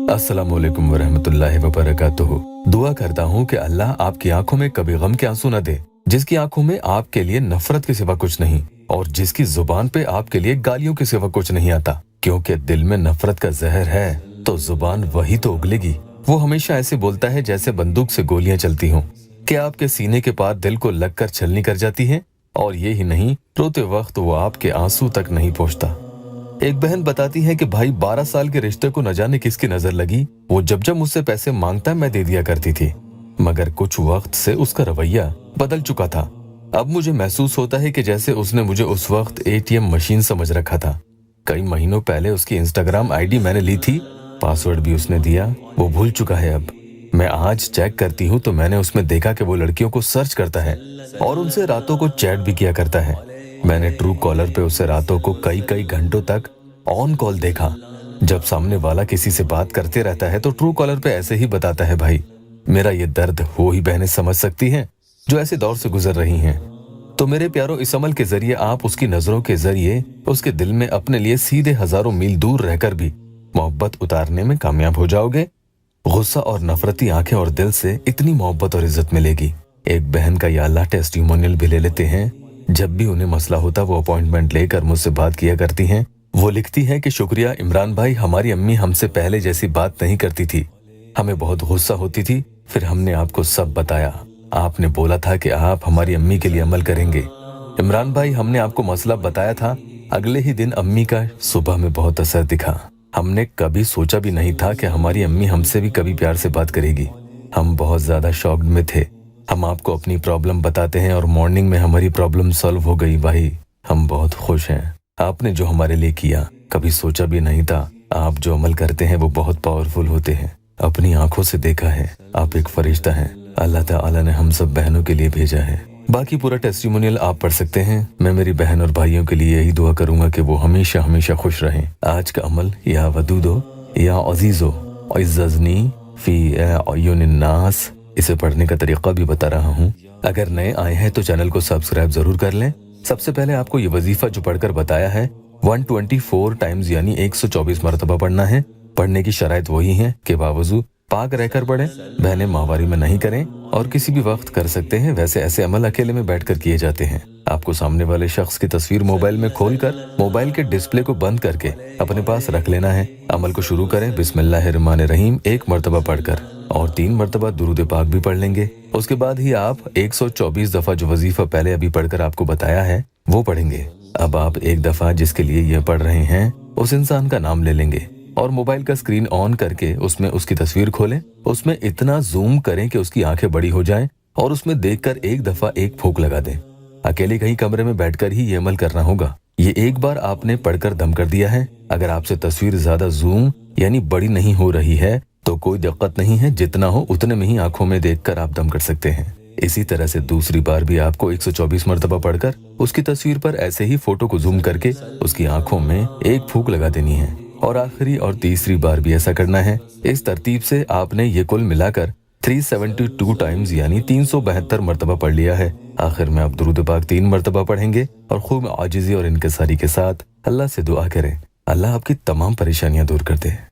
अस्सलामुअलैकुम वरहमतुल्लाहि वबरकातुहू। दुआ करता हूँ कि अल्लाह आपकी आंखों में कभी गम के आंसू न दे, जिसकी आंखों में आपके लिए नफरत के सिवा कुछ नहीं, और जिसकी जुबान पे आपके लिए गालियों के सिवा कुछ नहीं आता। क्योंकि दिल में नफरत का जहर है तो जुबान वही तो उगलेगी। वो हमेशा ऐसे बोलता है जैसे बंदूक से गोलियां चलती हों, कि आपके सीने के पार दिल को लगकर छलनी कर जाती हैं, और ये ही नहीं, रोते वक्त वो आपके आंसू तक नहीं पहुंचता। एक बहन बताती है कि भाई 12 साल के रिश्ते को न जाने किसकी नजर लगी, वो जब जब मुझसे पैसे मांगता मैं दे दिया करती थी, मगर कुछ वक्त से उसका रवैया बदल चुका था। अब मुझे महसूस होता है कि जैसे उसने मुझे उस वक्त एटीएम मशीन समझ रखा था। कई महीनों पहले उसकी इंस्टाग्राम आईडी मैंने ली थी, पासवर्ड भी उसने दिया, वो भूल चुका है। अब मैं आज चेक करती हूँ तो मैंने उसमें देखा कि वो लड़कियों को सर्च करता है और उनसे रातों को चैट भी किया करता है। मैंने ट्रू कॉलर पे उसे रातों को कई कई घंटों तक ऑन कॉल देखा। जब सामने वाला किसी से बात करते रहता है तो ट्रू कॉलर पे ऐसे ही बताता है। भाई, मेरा ये दर्द वो ही बहनें समझ सकती हैं जो ऐसे दौर से गुजर रही हैं। तो मेरे प्यारों, इस अमल के जरिए आप उसकी नजरों के जरिए उसके दिल में अपने लिए सीधे हजारों मील दूर रहकर भी मोहब्बत उतारने में कामयाब हो जाओगे। गुस्सा और नफरती आंखें और दिल से इतनी मोहब्बत और इज्जत मिलेगी। एक बहन का या अल्लाह टेस्टिमोनियल भी ले लेते हैं। जब भी उन्हें मसला होता वो अपॉइंटमेंट लेकर मुझसे बात किया करती हैं। वो लिखती हैं कि शुक्रिया इमरान भाई, हमारी अम्मी हमसे पहले जैसी बात नहीं करती थी, हमें बहुत गुस्सा होती थी, फिर हमने आपको सब बताया। आपने बोला था कि आप हमारी अम्मी के लिए अमल करेंगे। इमरान भाई, हमने आपको मसला बताया था, अगले ही दिन अम्मी का सुबह में बहुत असर दिखा। हमने कभी सोचा भी नहीं था कि हमारी अम्मी हमसे भी कभी प्यार से बात करेगी। हम बहुत ज्यादा शॉक्ड में थे। हम आपको अपनी प्रॉब्लम बताते हैं और मॉर्निंग में हमारी प्रॉब्लम सॉल्व हो गई। भाई, हम बहुत खुश हैं। आपने जो हमारे लिए किया कभी सोचा भी नहीं था। आप जो अमल करते हैं वो बहुत पावरफुल होते हैं। अपनी आंखों से देखा है, आप एक फरिश्ता हैं। अल्लाह ताला ने हम सब बहनों के लिए भेजा है। बाकी पूरा टेस्टिमोनियल आप पढ़ सकते हैं। मैं मेरी बहन और भाइयों के लिए यही दुआ करूंगा कि वो हमेशा हमेशा खुश रहें। आज का अमल, या वदूदो या अजीजो इज़्ज़नी फी अयुनिन्नास, इसे पढ़ने का तरीका भी बता रहा हूँ। अगर नए आए हैं तो चैनल को सब्सक्राइब जरूर कर लें। सबसे पहले आपको ये वजीफा जो पढ़कर बताया है 124 टाइम्स यानी 124 मरतबा पढ़ना है। पढ़ने की शराइत वही है कि बावजू पाक रहकर पढ़ें, बहनें माहवारी में नहीं करें, और किसी भी वक्त कर सकते हैं। वैसे ऐसे अमल अकेले में बैठकर किए जाते हैं। आपको सामने वाले शख्स की तस्वीर मोबाइल में खोलकर मोबाइल के डिस्प्ले को बंद करके अपने पास रख लेना है। अमल को शुरू करें बिस्मिल्लाहिर्रहमानिर्रहीम 1 मरतबा पढ़कर, और 3 मरतबा दुरूद पाक भी पढ़ लेंगे। उसके बाद ही आप 124 दफा जो वजीफा पहले अभी पढ़कर आपको बताया है वो पढ़ेंगे। अब आप एक दफा जिसके लिए यह पढ़ रहे हैं उस इंसान का नाम ले लेंगे और मोबाइल का स्क्रीन ऑन करके उसमें उसकी तस्वीर खोलें। उसमें इतना जूम करें कि उसकी आंखें बड़ी हो जाएं, और उसमें देखकर एक दफा एक फूंक लगा दें। अकेले कहीं कमरे में बैठकर ही ये अमल करना होगा। ये एक बार आपने पढ़कर दम कर दिया है। अगर आपसे तस्वीर ज्यादा जूम यानी बड़ी नहीं हो रही है तो कोई दिक्कत नहीं है, जितना हो उतने में ही आंखों में देखकर आप दम कर सकते हैं। इसी तरह से दूसरी बार भी आपको 124 मरतबा पढ़कर उसकी तस्वीर पर ऐसे ही फोटो को जूम करके उसकी आंखों में एक फूंक लगा देनी है, और आखिरी और तीसरी बार भी ऐसा करना है। इस तरतीब से आपने ये कुल मिलाकर 372 टाइम्स यानी 372 मरतबा पढ़ लिया है। आखिर में आप दुरूद पाक 3 मरतबा पढ़ेंगे और खूब आजिज़ी और इनकिसारी के साथ अल्लाह से दुआ करें, अल्लाह आपकी तमाम परेशानियां दूर कर दे।